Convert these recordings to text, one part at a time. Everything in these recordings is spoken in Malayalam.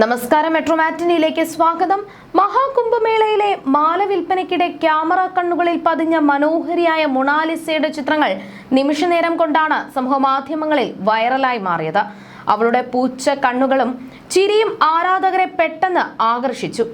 നമസ്കാരം. മെട്രോ മാറ്റിനിയിലേക്ക് സ്വാഗതം. മഹാകുംഭമേളയിലെ മാല വിൽപ്പനയ്ക്കിടെ ക്യാമറ കണ്ണുകളിൽ പതിഞ്ഞ മനോഹരിയായ മൊണാലിസയുടെ ചിത്രങ്ങൾ നിമിഷനേരം കൊണ്ടാണ് സമൂഹമാധ്യമങ്ങളിൽ വൈറലായി മാറിയത്. അവളുടെ പൂച്ച കണ്ണുകളും ചിരിയും ആരാധകരെ പെട്ടെന്ന് ആകർഷിച്ചു.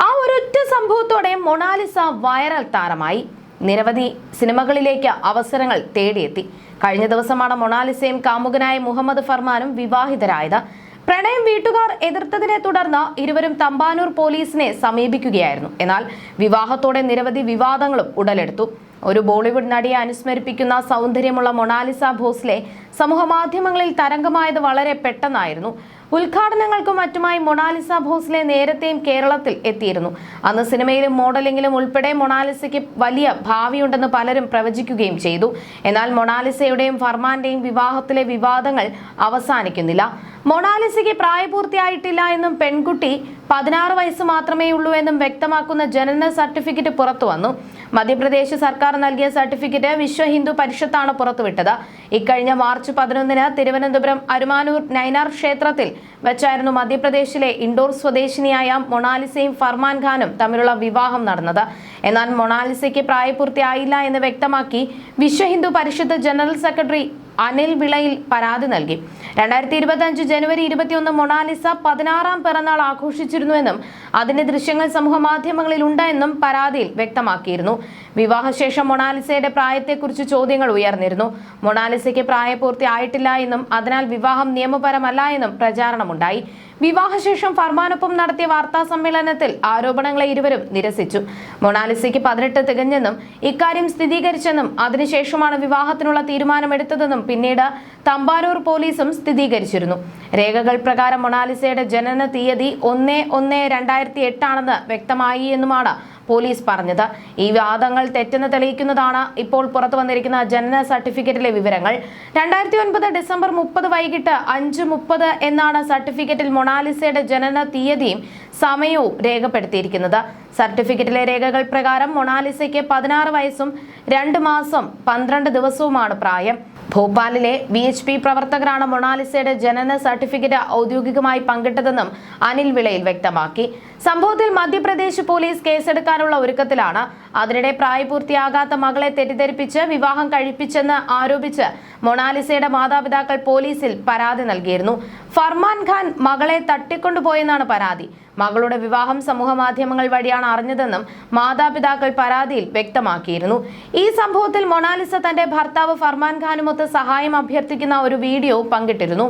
ആ ഒരൊറ്റ സംഭവത്തോടെ മൊണാലിസ വൈറൽ താരമായി. നിരവധി സിനിമകളിലേക്ക് അവസരങ്ങൾ തേടിയെത്തി. കഴിഞ്ഞ ദിവസമാണ് മൊണാലിസയും കാമുകനായ മുഹമ്മദ് ഫർമാനും വിവാഹിതരായത്. പ്രണയം വീട്ടുകാർ എതിർത്തതിനെ തുടർന്ന് ഇരുവരും തമ്പാനൂർ പോലീസിനെ സമീപിക്കുകയായിരുന്നു. എന്നാൽ വിവാഹത്തോടെ നിരവധി വിവാദങ്ങളും ഉടലെടുത്തു. ഒരു ബോളിവുഡ് നടിയെ അനുസ്മരിപ്പിക്കുന്ന സൗന്ദര്യമുള്ള മൊണാലിസ ഭോസ്ലെ സമൂഹമാധ്യമങ്ങളിൽ തരംഗമായത് വളരെ പെട്ടെന്നായിരുന്നു. ഉദ്ഘാടനങ്ങൾക്കും മറ്റുമായി മൊണാലിസ ഭോസ്ലെ നേരത്തെയും കേരളത്തിൽ എത്തിയിരുന്നു. അന്ന് സിനിമയിലും മോഡലിംഗിലും ഉൾപ്പെടെ മൊണാലിസയ്ക്ക് വലിയ ഭാവിയുണ്ടെന്ന് പലരും പ്രവചിക്കുകയും ചെയ്തു. എന്നാൽ മൊണാലിസയുടെയും ഫർമാന്റെയും വിവാഹത്തിലെ വിവാദങ്ങൾ അവസാനിക്കുന്നില്ല. മൊണാലിസയ്ക്ക് പ്രായപൂർത്തിയായിട്ടില്ല എന്നും പെൺകുട്ടി 16 വയസ്സ് മാത്രമേ ഉള്ളൂ എന്നും വ്യക്തമാക്കുന്ന ജനന സർട്ടിഫിക്കറ്റ് പുറത്തു വന്നു. മധ്യപ്രദേശ് സർക്കാർ നൽകിയ സർട്ടിഫിക്കറ്റ് വിശ്വ ഹിന്ദു പരിഷത്താണ് പുറത്തുവിട്ടത്. ഇക്കഴിഞ്ഞ മാർച്ച് 11-ന് തിരുവനന്തപുരം അരുമാനൂർ നൈനാർ ക്ഷേത്രത്തിൽ വെച്ചായിരുന്നു മധ്യപ്രദേശിലെ ഇൻഡോർ സ്വദേശിനിയായ മൊണാലിസയും ഫർമാൻ ഖാനും തമ്മിലുള്ള വിവാഹം നടന്നത്. എന്നാൽ മൊണാലിസയ്ക്ക് പ്രായപൂർത്തിയായില്ല എന്ന് വ്യക്തമാക്കി വിശ്വ ഹിന്ദു പരിഷത്ത് ജനറൽ സെക്രട്ടറി അനിൽ വിളയിൽ പരാതി നൽകി. 2025 ജനുവരി 21 മൊണാലിസ 16ാം പിറന്നാൾ ആഘോഷിച്ചിരുന്നുവെന്നും അതിന്റെ ദൃശ്യങ്ങൾ സമൂഹ മാധ്യമങ്ങളിൽ ഉണ്ടെന്നും പരാതിയിൽ വ്യക്തമാക്കിയിരുന്നു. വിവാഹശേഷം മൊണാലിസയുടെ പ്രായത്തെക്കുറിച്ച് ചോദ്യങ്ങൾ ഉയർന്നിരുന്നു. മൊണാലിസയ്ക്ക് പ്രായപൂർത്തി ആയിട്ടില്ല എന്നും അതിനാൽ വിവാഹം നിയമപരമല്ല എന്നും പ്രചാരണമുണ്ടായി. വിവാഹശേഷം ഫർമാനൊപ്പം നടത്തിയ വാർത്താ സമ്മേളനത്തിൽ ആരോപണങ്ങളെ ഇരുവരും നിരസിച്ചു. മൊണാലിസയ്ക്ക് 18 തികഞ്ഞെന്നും ഇക്കാര്യം സ്ഥിരീകരിച്ചെന്നും അതിനുശേഷമാണ് വിവാഹത്തിനുള്ള തീരുമാനമെടുത്തതെന്നും പിന്നീട് തമ്പാനൂർ പോലീസും സ്ഥിരീകരിച്ചിരുന്നു. രേഖകൾ പ്രകാരം മൊണാലിസയുടെ ജനന തീയതി 1/1/2008 ആണെന്ന് വ്യക്തമായി എന്നുമാണ് പോലീസ് പറഞ്ഞത്. ഈ വാദങ്ങൾ തെറ്റെന്ന് തെളിയിക്കുന്നതാണ് ഇപ്പോൾ പുറത്തു വന്നിരിക്കുന്ന ജനന സർട്ടിഫിക്കറ്റിലെ വിവരങ്ങൾ. 2009 ഡിസംബർ 30 വൈകിട്ട് 5:30 എന്നാണ് സർട്ടിഫിക്കറ്റിൽ മൊണാലിസയുടെ ജനന തീയതിയും സമയവും രേഖപ്പെടുത്തിയിരിക്കുന്നത്. സർട്ടിഫിക്കറ്റിലെ രേഖകൾ പ്രകാരം മൊണാലിസയ്ക്ക് 16 വയസ്സും 2 മാസം 12 ദിവസവുമാണ് പ്രായം. ഭോപ്പാലിലെ VHP പ്രവർത്തകരാണ് മൊണാലിസയുടെ ജനന സർട്ടിഫിക്കറ്റ് ഔദ്യോഗികമായി പങ്കിട്ടതെന്നും അനിൽ വിളയിൽ വ്യക്തമാക്കി. സംഭവത്തിൽ മധ്യപ്രദേശ് പോലീസ് കേസെടുക്കാനുള്ള ഒരുക്കത്തിലാണ്. അതിനിടെ പ്രായപൂർത്തിയാകാത്ത മകളെ തെറ്റിദ്ധരിപ്പിച്ച് വിവാഹം കഴിപ്പിച്ചെന്ന് ആരോപിച്ച് മൊണാലിസയുടെ മാതാപിതാക്കൾ പോലീസിൽ പരാതി നൽകിയിരുന്നു. ഫർമാൻ ഖാൻ മകളെ തട്ടിക്കൊണ്ടുപോയെന്നാണ് പരാതി. മകളുടെ വിവാഹം സമൂഹ മാധ്യമങ്ങൾ വഴിയാണ് അറിഞ്ഞതെന്നും മാതാപിതാക്കൾ പരാതിയിൽ വ്യക്തമാക്കിയിരുന്നു. ഈ സംഭവത്തിൽ മൊണാലിസ തന്റെ ഭർത്താവ് ഫർമാൻ ഖാനുമൊത്ത് സഹായം അഭ്യർത്ഥിക്കുന്ന ഒരു വീഡിയോ പങ്കിട്ടിരുന്നു.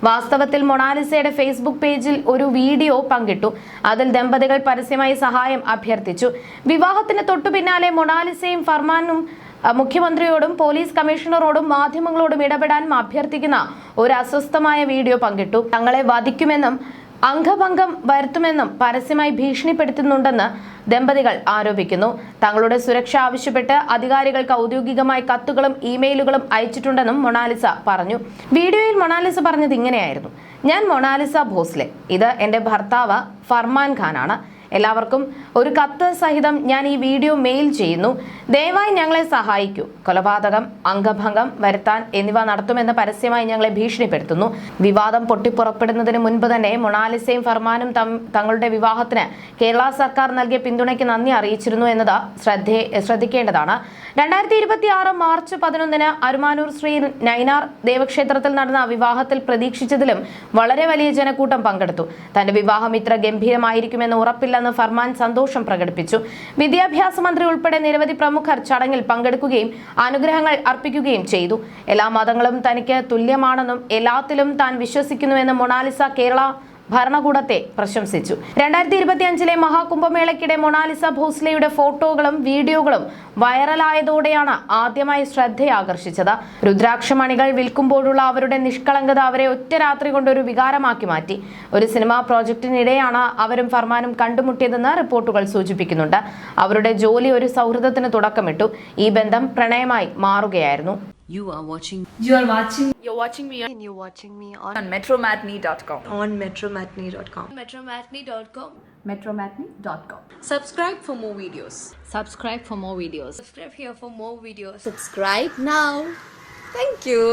വാസ്തവത്തിൽ മൊണാലിസയുടെ ഫേസ്ബുക്ക് പേജിൽ ഒരു വീഡിയോ പങ്കിട്ടു. അതിൽ ദമ്പതികൾ പരസ്യമായി സഹായം അഭ്യർത്ഥിച്ചു. വിവാഹത്തിന് തൊട്ടു പിന്നാലെ മൊണാലിസയും ഫർമാനും മുഖ്യമന്ത്രിയോടും പോലീസ് കമ്മീഷണറോടും മാധ്യമങ്ങളോടും ഇടപെടാൻ അഭ്യർത്ഥിക്കുന്ന ഒരു അസ്വസ്ഥമായ വീഡിയോ പങ്കിട്ടു. തങ്ങളെ വധിക്കുമെന്നും അംഗഭംഗം വരുത്തുമെന്നും പരസ്യമായി ഭീഷണിപ്പെടുത്തുന്നുണ്ടെന്ന് ദമ്പതികൾ ആരോപിക്കുന്നു. തങ്ങളുടെ സുരക്ഷ ആവശ്യപ്പെട്ട് അധികാരികൾക്ക് ഔദ്യോഗികമായി കത്തുകളും ഇമെയിലുകളും അയച്ചിട്ടുണ്ടെന്നും മൊണാലിസ പറഞ്ഞു. വീഡിയോയിൽ മൊണാലിസ പറഞ്ഞത് ഇങ്ങനെയായിരുന്നു: ഞാൻ മൊണാലിസ ഭോസ്ലെ, ഇത് എൻ്റെ ഭർത്താവ് ഫർമാൻ ഖാനാണ്. എല്ലാവർക്കും ഒരു കത്ത് സഹിതം ഞാൻ ഈ വീഡിയോ മെയിൽ ചെയ്യുന്നു. ദയവായി ഞങ്ങളെ സഹായിക്കൂ. കൊലപാതകം, അംഗഭംഗം വരുത്താൻ എന്നിവ നടത്തുമെന്ന് പരസ്യമായി ഞങ്ങളെ ഭീഷണിപ്പെടുത്തുന്നു. വിവാദം പൊട്ടിപ്പുറപ്പെടുന്നതിന് മുൻപ് തന്നെ മൊണാലിസയും ഫർമാനും തങ്ങളുടെ വിവാഹത്തിന് കേരള സർക്കാർ നൽകിയ പിന്തുണയ്ക്ക് നന്ദി അറിയിച്ചിരുന്നു എന്നത് ശ്രദ്ധിക്കേണ്ടതാണ്. 2026 മാർച്ച് 11-ന് അരുമാനൂർ ശ്രീ നൈനാർ ദേവക്ഷേത്രത്തിൽ നടന്ന വിവാഹത്തിൽ പ്രതീക്ഷിച്ചതിലും വളരെ വലിയ ജനക്കൂട്ടം പങ്കെടുത്തു. തന്റെ വിവാഹം ഇത്ര ഗംഭീരമായിരിക്കുമെന്ന് ഉറപ്പില്ലെന്ന് ഫർമാൻ സന്തോഷം പ്രകടിപ്പിച്ചു. വിദ്യാഭ്യാസ മന്ത്രി ഉൾപ്പെടെ നിരവധി പ്രമുഖർ ചടങ്ങിൽ പങ്കെടുക്കുകയും അനുഗ്രഹങ്ങൾ അർപ്പിക്കുകയും ചെയ്തു. എല്ലാ മതങ്ങളും തനിക്ക് തുല്യമാണെന്നും എല്ലാത്തിലും താൻ വിശ്വസിക്കുന്നുവെന്നും മൊണാലിസ കേരള ഭരണകൂടത്തെ പ്രശംസിച്ചു. 2025-ലെ മഹാകുംഭമേളയ്ക്കിടെ മൊണാലിസ ഭോസ്ലെയുടെ ഫോട്ടോകളും വീഡിയോകളും വൈറലായതോടെയാണ് ആദ്യമായി ശ്രദ്ധയാകർഷിച്ചത്. രുദ്രാക്ഷമണികൾ വിൽക്കുമ്പോഴുള്ള അവരുടെ നിഷ്കളങ്കത അവരെ ഒറ്റ രാത്രി കൊണ്ട് ഒരു വികാരമാക്കി മാറ്റി. ഒരു സിനിമാ പ്രോജക്റ്റിനിടെയാണ് അവരും ഫർമാനും കണ്ടുമുട്ടിയതെന്ന് റിപ്പോർട്ടുകൾ സൂചിപ്പിക്കുന്നുണ്ട്. അവരുടെ ജോലി ഒരു സൗഹൃദത്തിന് തുടക്കമിട്ടു. ഈ ബന്ധം പ്രണയമായി മാറുകയായിരുന്നു. You're watching me and you're watching me on metromatney.com. on metromatney.com. Metromatney.com. metromatney.com. Subscribe for more videos. Subscribe for more videos. Subscribe here for more videos. Subscribe now. Thank you.